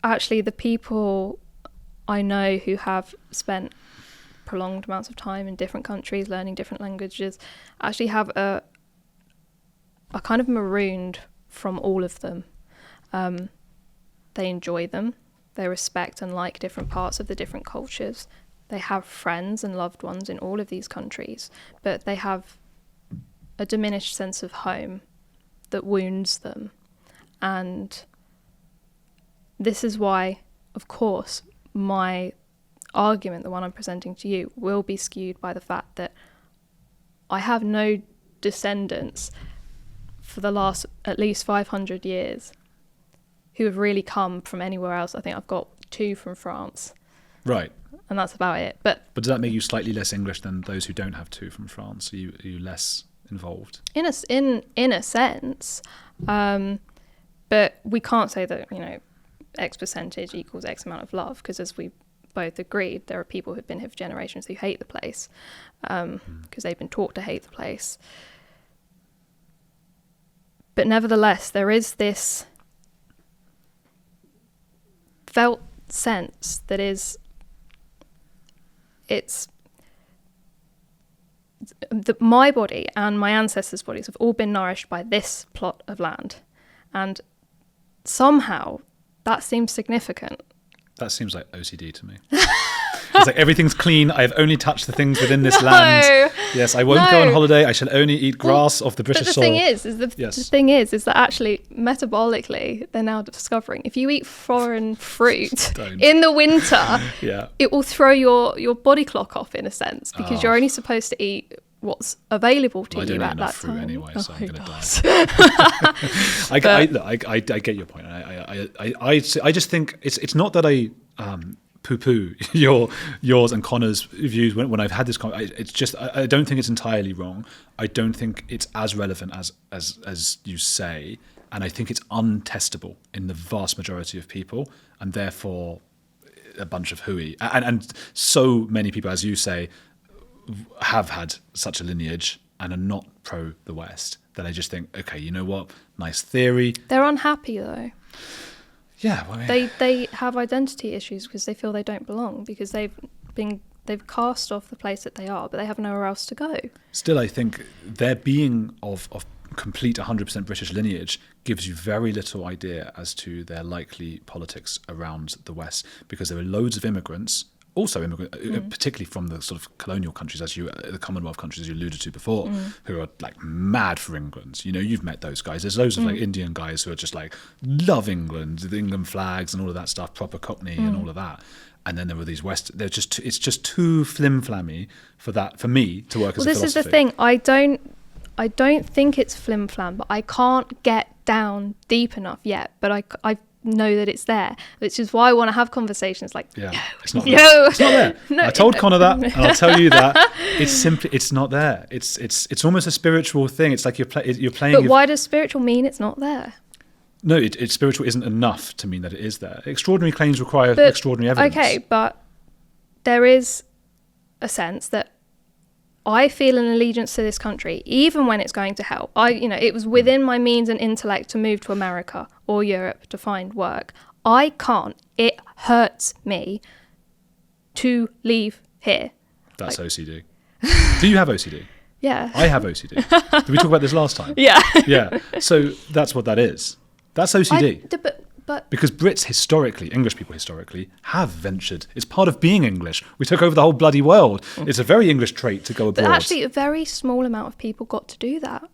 actually the people I know who have spent prolonged amounts of time in different countries learning different languages actually have a kind of marooned from all of them. They enjoy them, they respect and like different parts of the different cultures, they have friends and loved ones in all of these countries, but they have a diminished sense of home that wounds them. And this is why, of course, my argument, the one I'm presenting to you, will be skewed by the fact that I have no descendants for the last at least 500 years who have really come from anywhere else. I think I've got 2 from France. Right. And that's about it. But does that make you slightly less English than those who don't have 2 from France? Are you less involved? In a sense. But we can't say that, X percentage equals X amount of love, because as we both agreed, there are people who've been here for generations who hate the place because they've been taught to hate the place. But nevertheless, there is this felt sense that my body and my ancestors' bodies have all been nourished by this plot of land. And somehow that seems significant. That seems like OCD to me. It's like everything's clean. I have only touched the things within this land. Yes, I won't go on holiday. I shall only eat grass off the British soil. The thing is that actually metabolically they're now discovering if you eat foreign fruit in the winter, it will throw your body clock off in a sense, because you're only supposed to eat what's available to you at that time. Anyway, so I'm going to die. I get your point. I just think it's not that I poo-poo yours and Connor's views when I've had this. It's just I don't think it's entirely wrong. I don't think it's as relevant as you say, and I think it's untestable in the vast majority of people, and therefore a bunch of hooey. And so many people, as you say, have had such a lineage and are not pro the West, that I just think, okay, you know what? Nice theory. They're unhappy though. Yeah, well, I mean, they have identity issues because they feel they don't belong, because they've cast off the place that they are, but they have nowhere else to go. Still, I think their being of complete 100% British lineage gives you very little idea as to their likely politics around the West, because there are loads of immigrants. Also, particularly from the sort of colonial countries, the Commonwealth countries, as you alluded to before, who are like mad for England. You've met those guys. There's loads of like Indian guys who are just like love England, the England flags and all of that stuff, proper Cockney and all of that. And then there were these it's just too flim-flammy for me to work as a philosophy. Well, this is the thing. I don't think it's flim-flam, but I can't get down deep enough yet. But I know that it's there, which is why I want to have conversations like, it's not there. It's not there. I told Connor that, and I'll tell you that it's not there. It's almost a spiritual thing. It's like you're playing. But why does spiritual mean it's not there? No, it's spiritual isn't enough to mean that it is there. Extraordinary claims require extraordinary evidence. Okay, but there is a sense that I feel an allegiance to this country, even when it's going to help. It was within my means and intellect to move to America or Europe to find work. I can't. It hurts me to leave here. That's OCD. Do you have OCD? Yeah. I have OCD. Did we talk about this last time? Yeah. Yeah. So that's what that is. That's OCD. But because Brits historically, English people historically, have ventured. It's part of being English. We took over the whole bloody world. It's a very English trait to go abroad. But actually, a very small amount of people got to do that.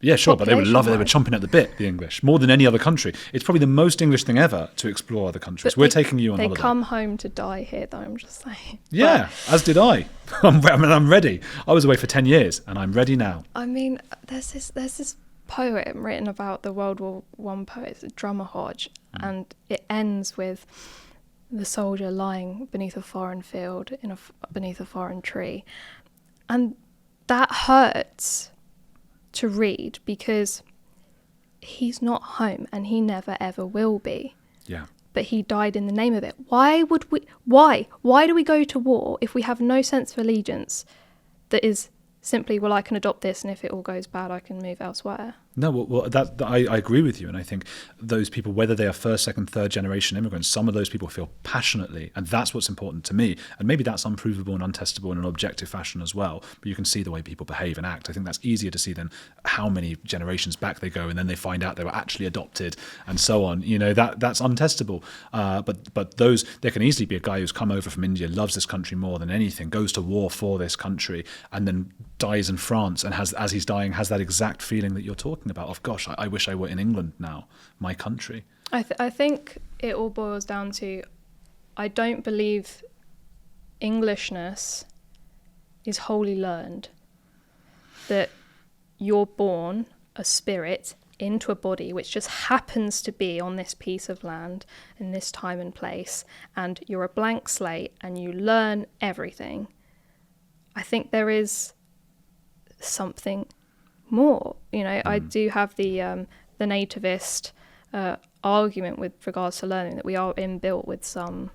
Yeah, sure, but they would love it. They were chomping at the bit, the English, more than any other country. It's probably the most English thing ever to explore other countries. We're taking you on holiday. They come home to die here, though, I'm just saying. Yeah, as did I. I'm ready. I was away for 10 years, and I'm ready now. I mean, there's this poem written about the World War I poet, Drummer Hodge, and it ends with the soldier lying beneath a foreign field, beneath a foreign tree. And that hurts to read, because he's not home and he never ever will be. Yeah. But he died in the name of it. Why do we go to war if we have no sense of allegiance that is simply, well, I can adopt this, and if it all goes bad, I can move elsewhere? No, well, I agree with you, and I think those people, whether they are first, second, third generation immigrants, some of those people feel passionately, and that's what's important to me. And maybe that's unprovable and untestable in an objective fashion as well. But you can see the way people behave and act. I think that's easier to see than how many generations back they go, and then they find out they were actually adopted, and so on. That's untestable. But those, there can easily be a guy who's come over from India, loves this country more than anything, goes to war for this country, and then dies in France, and as he's dying, has that exact feeling that you're talking about of, gosh, I wish I were in England now, my country. I think it all boils down to, I don't believe Englishness is wholly learned, that you're born a spirit into a body which just happens to be on this piece of land in this time and place, and you're a blank slate and you learn everything. I think there is something more. I do have the nativist argument with regards to learning, that we are inbuilt with some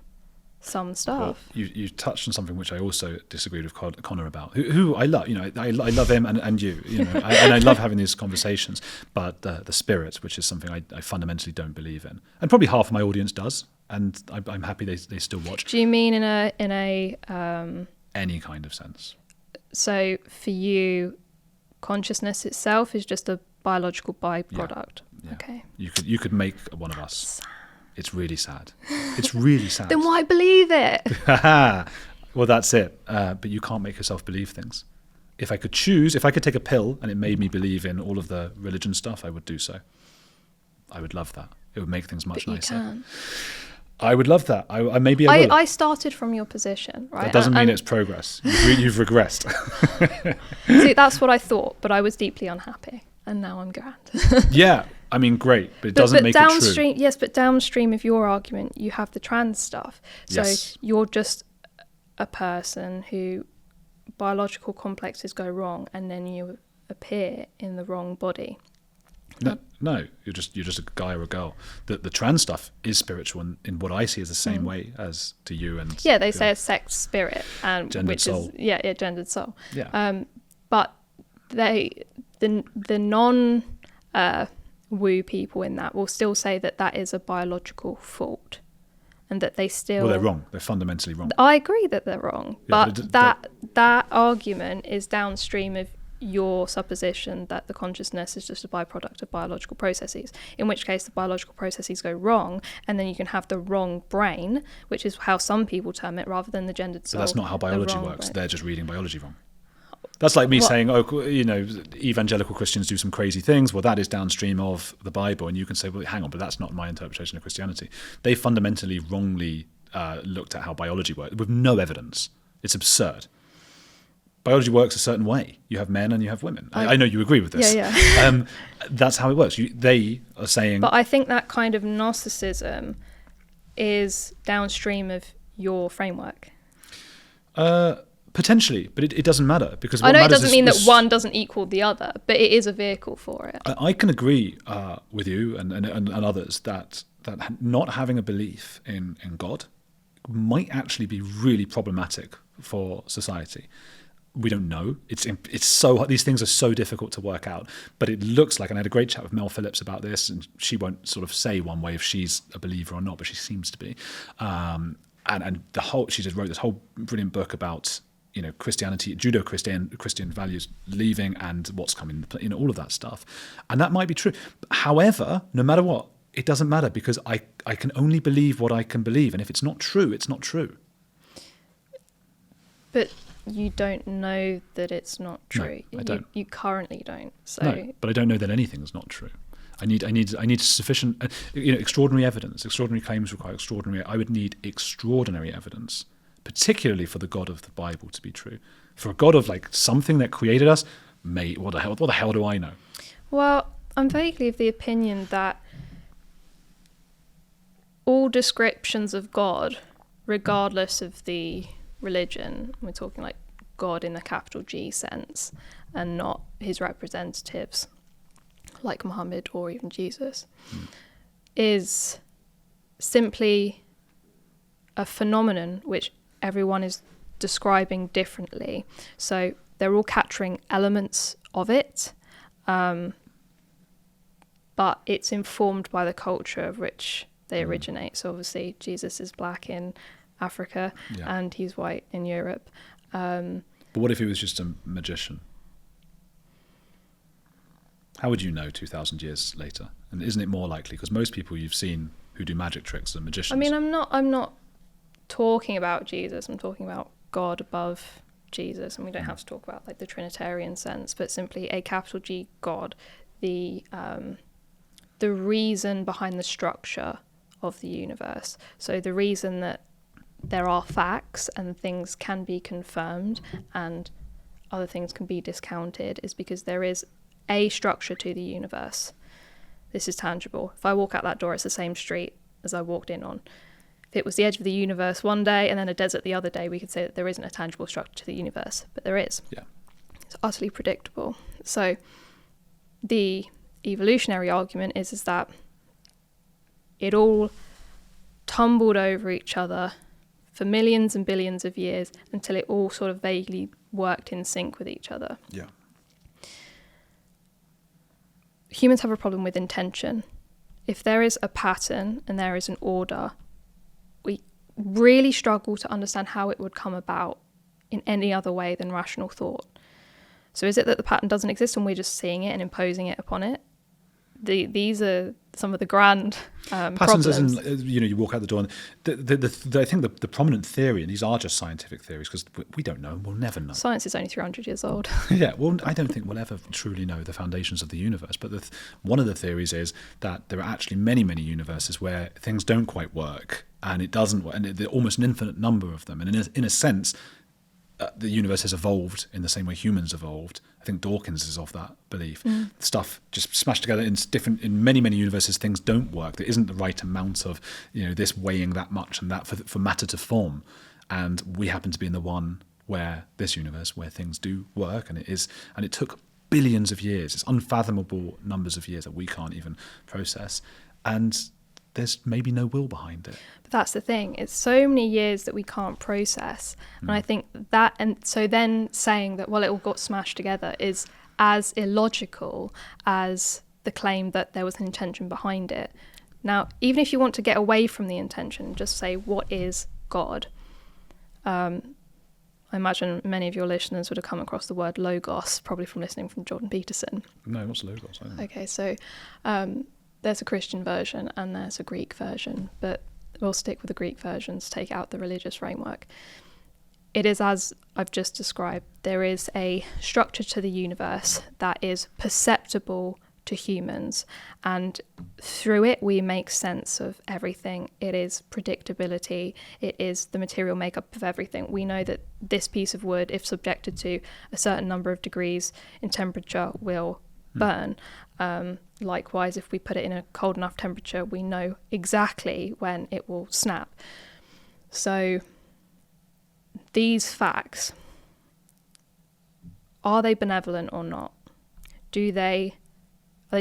stuff. Well, you touched on something which I also disagreed with Connor about, who I love. I love him and you. And I love having these conversations. But the spirit, which is something I fundamentally don't believe in, and probably half of my audience does, and I'm happy they still watch. Do you mean in a any kind of sense? So for you, consciousness itself is just a biological byproduct. Yeah. Okay. You could make one of us. It's really sad. It's really sad. Then why believe it? Well, that's it. But you can't make yourself believe things. If I could choose, if I could take a pill and it made me believe in all of the religion stuff, I would do so. I would love that. It would make things much nicer. You can. I would love that. I maybe I will. I started from your position, right? That doesn't mean it's progress. You've regressed. See, that's what I thought, but I was deeply unhappy, and now I'm grand. Yeah, I mean, great, but it doesn't make it true. Yes, but downstream of your argument, you have the trans stuff. So yes. You're just a person who biological complexes go wrong, and then you appear in the wrong body. No, you're just a guy or a girl. The trans stuff is spiritual in what I see as the same way as to you and they say a sex spirit and gendered soul. Gendered soul. Yeah. But the non woo people in that will still say that is a biological fault, and that they still. Well, they're wrong. They're fundamentally wrong. I agree that they're wrong, yeah, but that argument is downstream of your supposition that the consciousness is just a byproduct of biological processes, in which case the biological processes go wrong, and then you can have the wrong brain, which is how some people term it, rather than the gendered soul. But that's not how biology works. Brain. They're just reading biology wrong. That's like me saying, evangelical Christians do some crazy things. Well, that is downstream of the Bible. And you can say, well, hang on, but that's not my interpretation of Christianity. They fundamentally wrongly looked at how biology works with no evidence. It's absurd. Biology works a certain way. You have men and you have women. I know you agree with this. Yeah. That's how it works. They are saying... But I think that kind of Gnosticism is downstream of your framework. Potentially, but it doesn't matter. Because I know it doesn't mean that one doesn't equal the other, but it is a vehicle for it. I can agree with you and others that not having a belief in God might actually be really problematic for society. We don't know. It's so, these things are so difficult to work out. But it looks like, and I had a great chat with Mel Phillips about this, and she won't sort of say one way if she's a believer or not, but she seems to be. And she just wrote this whole brilliant book about Christianity, Judeo-Christian values leaving and what's coming, all of that stuff. And that might be true. However, no matter what, it doesn't matter, because I can only believe what I can believe, and if it's not true, it's not true. But you don't know that it's not true. No, I don't. You currently don't. So. No, but I don't know that anything is not true. I need sufficient, extraordinary evidence. Extraordinary claims require extraordinary. I would need extraordinary evidence, particularly for the God of the Bible to be true. For a God of something that created us, what the hell do I know? Well, I'm vaguely of the opinion that all descriptions of God, regardless of the religion, we're talking like God in the capital G sense, and not his representatives like Muhammad or even Jesus, is simply a phenomenon which everyone is describing differently. So they're all capturing elements of it, but it's informed by the culture of which they originate. So obviously Jesus is black in Africa and he's white in Europe. But what if he was just a magician? How would you know 2,000 years later? And isn't it more likely? Because most people you've seen who do magic tricks are magicians. I mean, I'm not talking about Jesus. I'm talking about God above Jesus, and we don't have to talk about like the Trinitarian sense, but simply a capital G God, the reason behind the structure of the universe. So the reason that there are facts and things can be confirmed and other things can be discounted is because there is a structure to the universe. This is tangible. If I walk out that door, it's the same street as I walked in on. If it was the edge of the universe one day and then a desert the other day, we could say that there isn't a tangible structure to the universe, but there is. Yeah. It's utterly predictable. So the evolutionary argument is that it all tumbled over each other for millions and billions of years until it all sort of vaguely worked in sync with each other. Yeah. Humans have a problem with intention. If there is a pattern and there is an order, we really struggle to understand how it would come about in any other way than rational thought. So is it that the pattern doesn't exist and we're just seeing it and imposing it upon it? These are some of the grand patterns problems. As in, you walk out the door and I think the prominent theory, and these are just scientific theories because we don't know, we'll never know. Science is only 300 years old. Yeah, well, I don't think we'll ever truly know the foundations of the universe, but one of the theories is that there are actually many, many universes where things don't quite work and it doesn't work, and there are almost an infinite number of them, and in a sense, the universe has evolved in the same way humans evolved. I think Dawkins is of that belief. Stuff just smashed together in many, many universes, things don't work. There isn't the right amount of, this weighing that much and that for matter to form. And we happen to be in the one where this universe where things do work, and it took billions of years. It's unfathomable numbers of years that we can't even process. And there's maybe no will behind it. But that's the thing. It's so many years that we can't process. And I think that, and so then saying that, well, it all got smashed together is as illogical as the claim that there was an intention behind it. Now, even if you want to get away from the intention, just say, what is God? I imagine many of your listeners would have come across the word logos, probably from listening from Jordan Peterson. No, what's logos? I don't know. Okay, so there's a Christian version and there's a Greek version, but we'll stick with the Greek versions, take out the religious framework. It is as I've just described. There is a structure to the universe that is perceptible to humans, and through it we make sense of everything. It is predictability. It is the material makeup of everything. We know that this piece of wood, if subjected to a certain number of degrees in temperature, will burn. Likewise, if we put it in a cold enough temperature, we know exactly when it will snap. So these facts, are they benevolent or not? Are they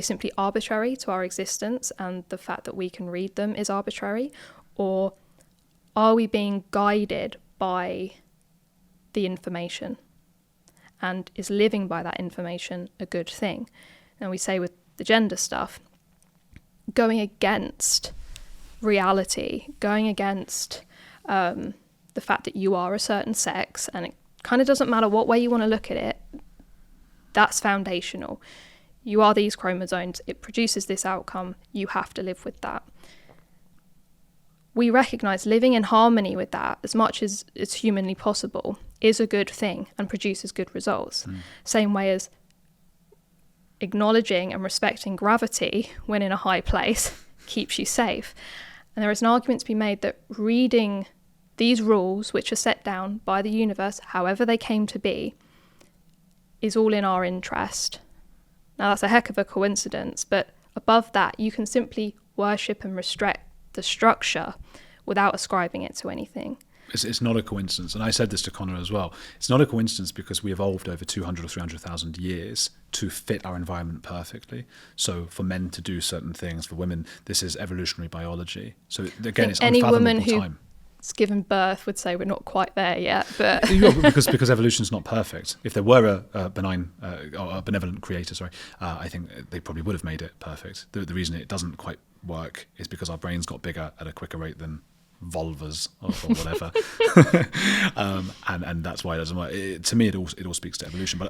simply arbitrary to our existence and the fact that we can read them is arbitrary? Or are we being guided by the information? And is living by that information a good thing? And we say with the gender stuff, going against reality, going against the fact that you are a certain sex, and it kind of doesn't matter what way you want to look at it, that's foundational. You are these chromosomes, it produces this outcome, you have to live with that. We recognise living in harmony with that as much as it's humanly possible is a good thing and produces good results. Same way as acknowledging and respecting gravity when in a high place keeps you safe. And there is an argument to be made that reading these rules, which are set down by the universe, however they came to be, is all in our interest. Now that's a heck of a coincidence, but above that you can simply worship and respect the structure without ascribing it to anything. It's not a coincidence, and I said this to Connor as well. It's not a coincidence because we evolved over 200 or 300,000 years to fit our environment perfectly. So for men to do certain things, for women, this is evolutionary biology. So again, it's unfathomable time. given birth would say we're not quite there yet, but because evolution's not perfect. If there were a benign or a benevolent creator, I think they probably would have made it perfect. The reason it doesn't quite work is because our brains got bigger at a quicker rate than vulvas or whatever, and that's why it doesn't work. To me, it all speaks to evolution. But